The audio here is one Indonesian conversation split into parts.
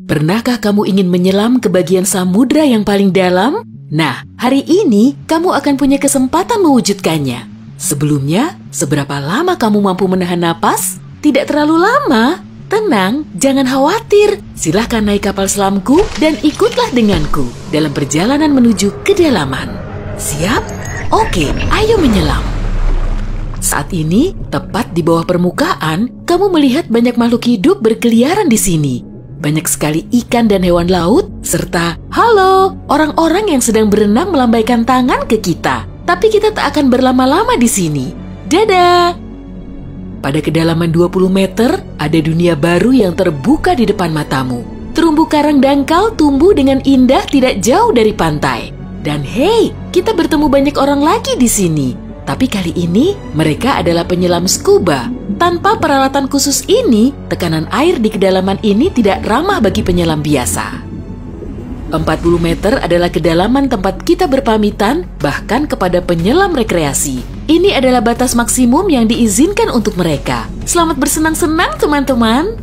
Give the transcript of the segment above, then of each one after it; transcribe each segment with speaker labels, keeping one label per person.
Speaker 1: Pernahkah kamu ingin menyelam ke bagian samudra yang paling dalam? Nah, hari ini kamu akan punya kesempatan mewujudkannya. Sebelumnya, seberapa lama kamu mampu menahan napas? Tidak terlalu lama. Tenang, jangan khawatir. Silahkan naik kapal selamku dan ikutlah denganku dalam perjalanan menuju kedalaman. Siap? Oke, ayo menyelam. Saat ini, tepat di bawah permukaan, kamu melihat banyak makhluk hidup berkeliaran di sini. Banyak sekali ikan dan hewan laut, serta halo, orang-orang yang sedang berenang melambaikan tangan ke kita. Tapi kita tak akan berlama-lama di sini. Dadah! Pada kedalaman 20 meter, ada dunia baru yang terbuka di depan matamu. Terumbu karang dangkal tumbuh dengan indah tidak jauh dari pantai. Dan hey, kita bertemu banyak orang lagi di sini. Tapi kali ini, mereka adalah penyelam scuba. Tanpa peralatan khusus ini, tekanan air di kedalaman ini tidak ramah bagi penyelam biasa. 40 meter adalah kedalaman tempat kita berpamitan, bahkan kepada penyelam rekreasi. Ini adalah batas maksimum yang diizinkan untuk mereka. Selamat bersenang-senang, teman-teman.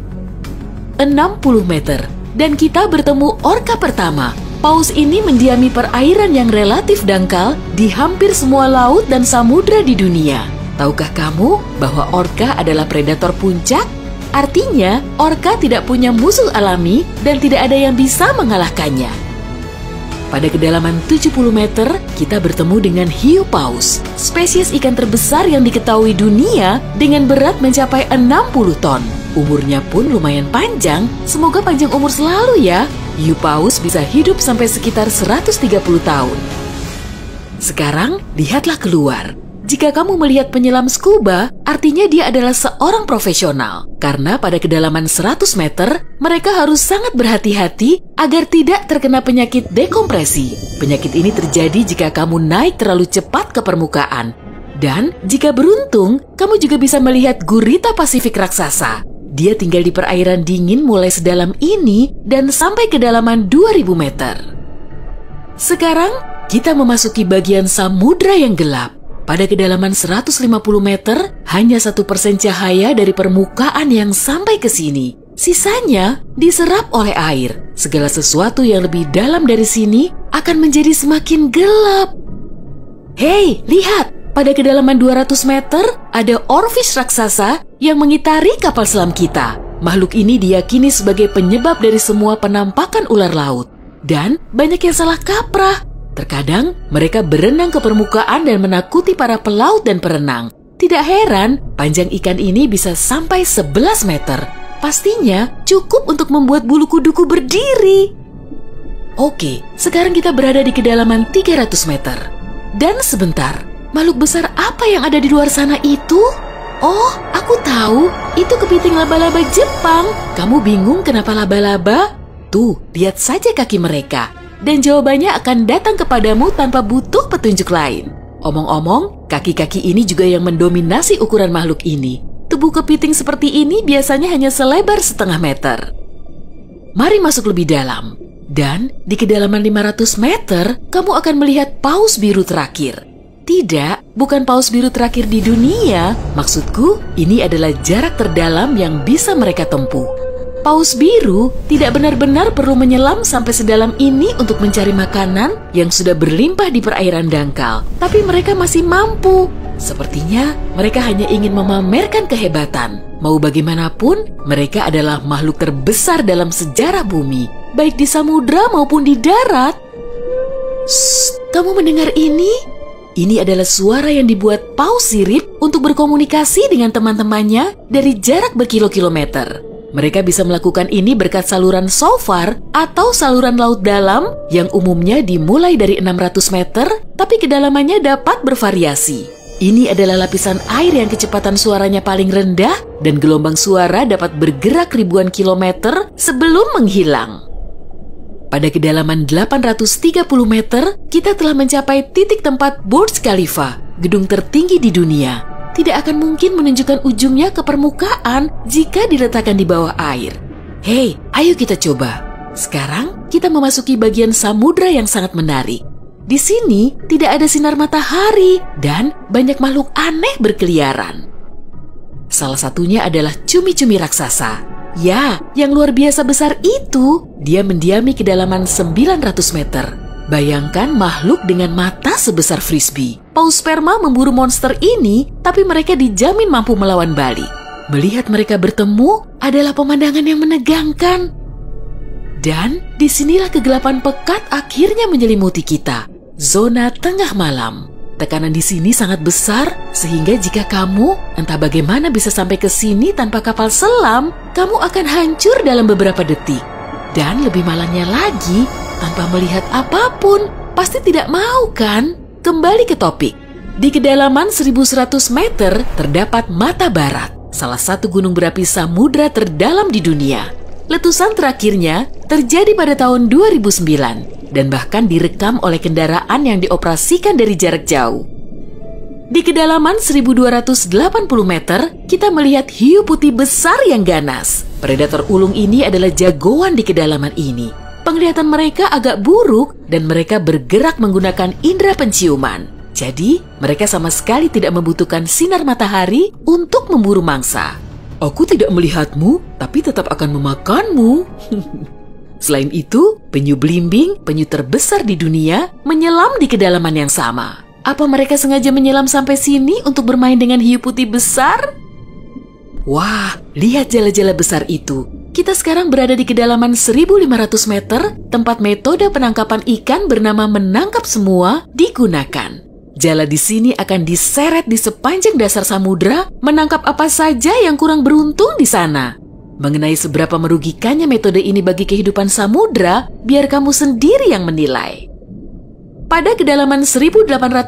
Speaker 1: 60 meter, dan kita bertemu orka pertama. Paus ini mendiami perairan yang relatif dangkal di hampir semua laut dan samudra di dunia. Tahukah kamu bahwa orka adalah predator puncak? Artinya, orka tidak punya musuh alami dan tidak ada yang bisa mengalahkannya. Pada kedalaman 70 meter, kita bertemu dengan hiu paus, spesies ikan terbesar yang diketahui dunia dengan berat mencapai 60 ton. Umurnya pun lumayan panjang, semoga panjang umur selalu ya. Hiu paus bisa hidup sampai sekitar 130 tahun. Sekarang, lihatlah keluar. Jika kamu melihat penyelam scuba, artinya dia adalah seorang profesional. Karena pada kedalaman 100 meter, mereka harus sangat berhati-hati agar tidak terkena penyakit dekompresi. Penyakit ini terjadi jika kamu naik terlalu cepat ke permukaan. Dan jika beruntung, kamu juga bisa melihat gurita Pasifik raksasa. Dia tinggal di perairan dingin mulai sedalam ini dan sampai kedalaman 2000 meter. Sekarang, kita memasuki bagian samudra yang gelap. Pada kedalaman 150 meter, hanya 1% cahaya dari permukaan yang sampai ke sini. Sisanya diserap oleh air. Segala sesuatu yang lebih dalam dari sini akan menjadi semakin gelap. Hei, lihat! Pada kedalaman 200 meter, ada oarfish raksasa yang mengitari kapal selam kita. Makhluk ini diyakini sebagai penyebab dari semua penampakan ular laut. Dan banyak yang salah kaprah. Terkadang, mereka berenang ke permukaan dan menakuti para pelaut dan perenang. Tidak heran, panjang ikan ini bisa sampai 11 meter. Pastinya cukup untuk membuat bulu kuduku berdiri. Oke, sekarang kita berada di kedalaman 300 meter. Dan sebentar, makhluk besar apa yang ada di luar sana itu? Oh, aku tahu, itu kepiting laba-laba Jepang. Kamu bingung kenapa laba-laba? Tuh, lihat saja kaki mereka. Dan jawabannya akan datang kepadamu tanpa butuh petunjuk lain. Omong-omong, kaki-kaki ini juga yang mendominasi ukuran makhluk ini. Tubuh kepiting seperti ini biasanya hanya selebar setengah meter. Mari masuk lebih dalam. Dan di kedalaman 500 meter, kamu akan melihat paus biru terakhir. Tidak, bukan paus biru terakhir di dunia. Maksudku, ini adalah jarak terdalam yang bisa mereka tempuh. Paus biru tidak benar-benar perlu menyelam sampai sedalam ini untuk mencari makanan yang sudah berlimpah di perairan dangkal. Tapi mereka masih mampu. Sepertinya mereka hanya ingin memamerkan kehebatan. Mau bagaimanapun, mereka adalah makhluk terbesar dalam sejarah bumi, baik di samudra maupun di darat. Shh, kamu mendengar ini? Ini adalah suara yang dibuat paus sirip untuk berkomunikasi dengan teman-temannya dari jarak berkilo-kilometer. Mereka bisa melakukan ini berkat saluran shofar atau saluran laut dalam yang umumnya dimulai dari 600 meter, tapi kedalamannya dapat bervariasi. Ini adalah lapisan air yang kecepatan suaranya paling rendah dan gelombang suara dapat bergerak ribuan kilometer sebelum menghilang. Pada kedalaman 830 meter, kita telah mencapai titik tempat Burj Khalifa, gedung tertinggi di dunia. Tidak akan mungkin menunjukkan ujungnya ke permukaan jika diletakkan di bawah air. Hei, ayo kita coba. Sekarang kita memasuki bagian samudra yang sangat menarik. Di sini tidak ada sinar matahari dan banyak makhluk aneh berkeliaran. Salah satunya adalah cumi-cumi raksasa. Ya, yang luar biasa besar itu, dia mendiami kedalaman 900 meter. Bayangkan makhluk dengan mata sebesar frisbee. Paus sperma memburu monster ini, tapi mereka dijamin mampu melawan balik. Melihat mereka bertemu adalah pemandangan yang menegangkan. Dan disinilah kegelapan pekat akhirnya menyelimuti kita. Zona tengah malam. Tekanan di sini sangat besar, sehingga jika kamu entah bagaimana bisa sampai ke sini tanpa kapal selam, kamu akan hancur dalam beberapa detik. Dan lebih malangnya lagi, tanpa melihat apapun, pasti tidak mau kan? Kembali ke topik. Di kedalaman 1100 meter terdapat Mata Barat, salah satu gunung berapi samudra terdalam di dunia. Letusan terakhirnya terjadi pada tahun 2009 dan bahkan direkam oleh kendaraan yang dioperasikan dari jarak jauh. Di kedalaman 1280 meter, kita melihat hiu putih besar yang ganas. Predator ulung ini adalah jagoan di kedalaman ini. Penglihatan mereka agak buruk dan mereka bergerak menggunakan indera penciuman. Jadi, mereka sama sekali tidak membutuhkan sinar matahari untuk memburu mangsa. Aku tidak melihatmu, tapi tetap akan memakanmu. Selain itu, penyu belimbing, penyu terbesar di dunia, menyelam di kedalaman yang sama. Apa mereka sengaja menyelam sampai sini untuk bermain dengan hiu putih besar? Wah, lihat jala-jala besar itu. Kita sekarang berada di kedalaman 1500 meter, tempat metode penangkapan ikan bernama menangkap semua digunakan. Jala di sini akan diseret di sepanjang dasar samudra, menangkap apa saja yang kurang beruntung di sana. Mengenai seberapa merugikannya metode ini bagi kehidupan samudra, biar kamu sendiri yang menilai. Pada kedalaman 1830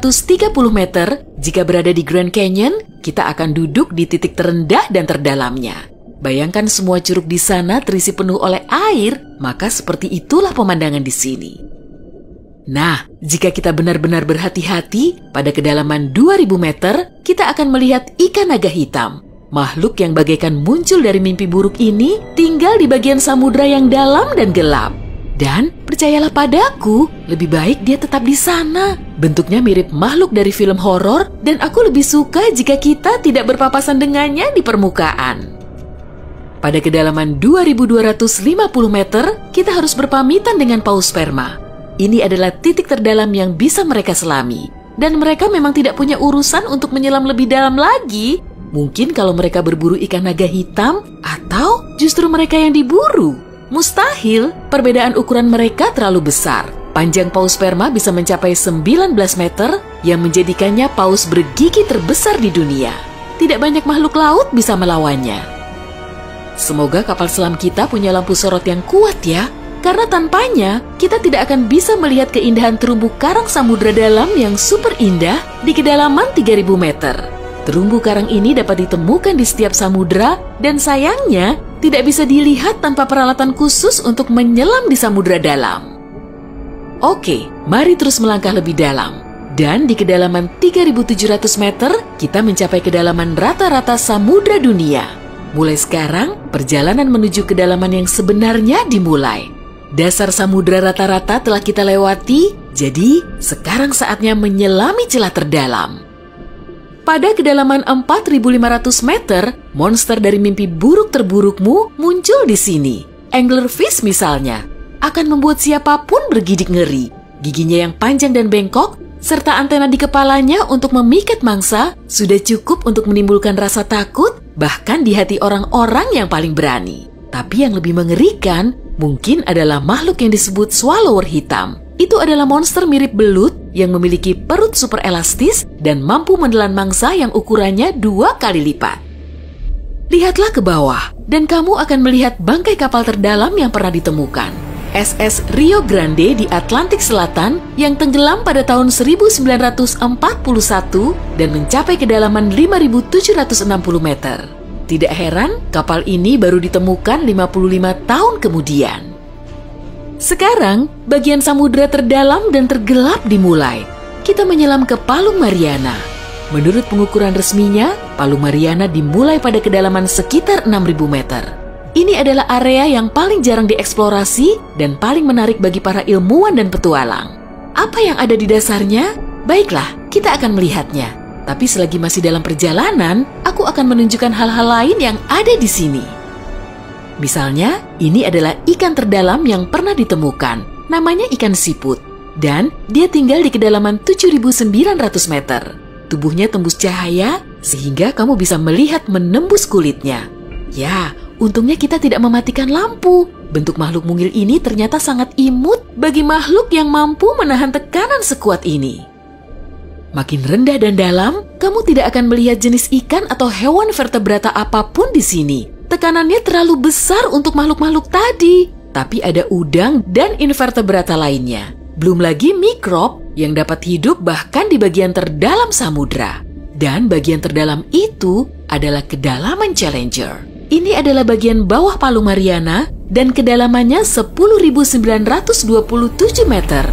Speaker 1: meter, jika berada di Grand Canyon, kita akan duduk di titik terendah dan terdalamnya. Bayangkan semua curug di sana terisi penuh oleh air, maka seperti itulah pemandangan di sini. Nah, jika kita benar-benar berhati-hati, pada kedalaman 2000 meter, kita akan melihat ikan naga hitam. Makhluk yang bagaikan muncul dari mimpi buruk ini tinggal di bagian samudra yang dalam dan gelap. Dan percayalah padaku, lebih baik dia tetap di sana. Bentuknya mirip makhluk dari film horor dan aku lebih suka jika kita tidak berpapasan dengannya di permukaan. Pada kedalaman 2250 meter, kita harus berpamitan dengan paus sperma. Ini adalah titik terdalam yang bisa mereka selami. Dan mereka memang tidak punya urusan untuk menyelam lebih dalam lagi. Mungkin kalau mereka berburu ikan naga hitam, atau justru mereka yang diburu. Mustahil, perbedaan ukuran mereka terlalu besar. Panjang paus sperma bisa mencapai 19 meter, yang menjadikannya paus bergigi terbesar di dunia. Tidak banyak makhluk laut bisa melawannya. Semoga kapal selam kita punya lampu sorot yang kuat ya, karena tanpanya kita tidak akan bisa melihat keindahan terumbu karang samudra dalam yang super indah di kedalaman 3000 meter. Terumbu karang ini dapat ditemukan di setiap samudra dan sayangnya tidak bisa dilihat tanpa peralatan khusus untuk menyelam di samudra dalam. Oke, mari terus melangkah lebih dalam. Dan di kedalaman 3700 meter, kita mencapai kedalaman rata-rata samudra dunia. Mulai sekarang, perjalanan menuju kedalaman yang sebenarnya dimulai. Dasar samudra rata-rata telah kita lewati, jadi sekarang saatnya menyelami celah terdalam. Pada kedalaman 4500 meter, monster dari mimpi buruk terburukmu muncul di sini. Anglerfish misalnya, akan membuat siapapun bergidik ngeri. Giginya yang panjang dan bengkok, serta antena di kepalanya untuk memikat mangsa, sudah cukup untuk menimbulkan rasa takut, bahkan di hati orang-orang yang paling berani. Tapi yang lebih mengerikan, mungkin adalah makhluk yang disebut swallower hitam. Itu adalah monster mirip belut yang memiliki perut super elastis dan mampu menelan mangsa yang ukurannya 2 kali lipat. Lihatlah ke bawah, dan kamu akan melihat bangkai kapal terdalam yang pernah ditemukan. SS Rio Grande di Atlantik Selatan yang tenggelam pada tahun 1941 dan mencapai kedalaman 5.760 meter. Tidak heran, kapal ini baru ditemukan 55 tahun kemudian. Sekarang, bagian samudra terdalam dan tergelap dimulai. Kita menyelam ke Palung Mariana. Menurut pengukuran resminya, Palung Mariana dimulai pada kedalaman sekitar 6.000 meter. Ini adalah area yang paling jarang dieksplorasi dan paling menarik bagi para ilmuwan dan petualang. Apa yang ada di dasarnya? Baiklah, kita akan melihatnya. Tapi selagi masih dalam perjalanan, aku akan menunjukkan hal-hal lain yang ada di sini. Misalnya, ini adalah ikan terdalam yang pernah ditemukan. Namanya ikan siput. Dan dia tinggal di kedalaman 7.900 meter. Tubuhnya tembus cahaya sehingga kamu bisa melihat menembus kulitnya. Ya, untungnya kita tidak mematikan lampu. Bentuk makhluk mungil ini ternyata sangat imut bagi makhluk yang mampu menahan tekanan sekuat ini. Makin rendah dan dalam, kamu tidak akan melihat jenis ikan atau hewan vertebrata apapun di sini. Tekanannya terlalu besar untuk makhluk-makhluk tadi. Tapi ada udang dan invertebrata lainnya. Belum lagi mikrob yang dapat hidup bahkan di bagian terdalam samudra. Dan bagian terdalam itu adalah kedalaman Challenger. Ini adalah bagian bawah Palung Mariana dan kedalamannya 10.927 meter.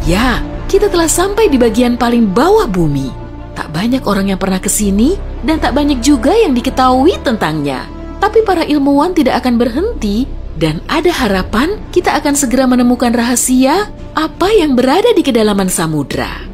Speaker 1: Ya, kita telah sampai di bagian paling bawah bumi. Tak banyak orang yang pernah ke sini dan tak banyak juga yang diketahui tentangnya. Tapi para ilmuwan tidak akan berhenti dan ada harapan kita akan segera menemukan rahasia apa yang berada di kedalaman samudra.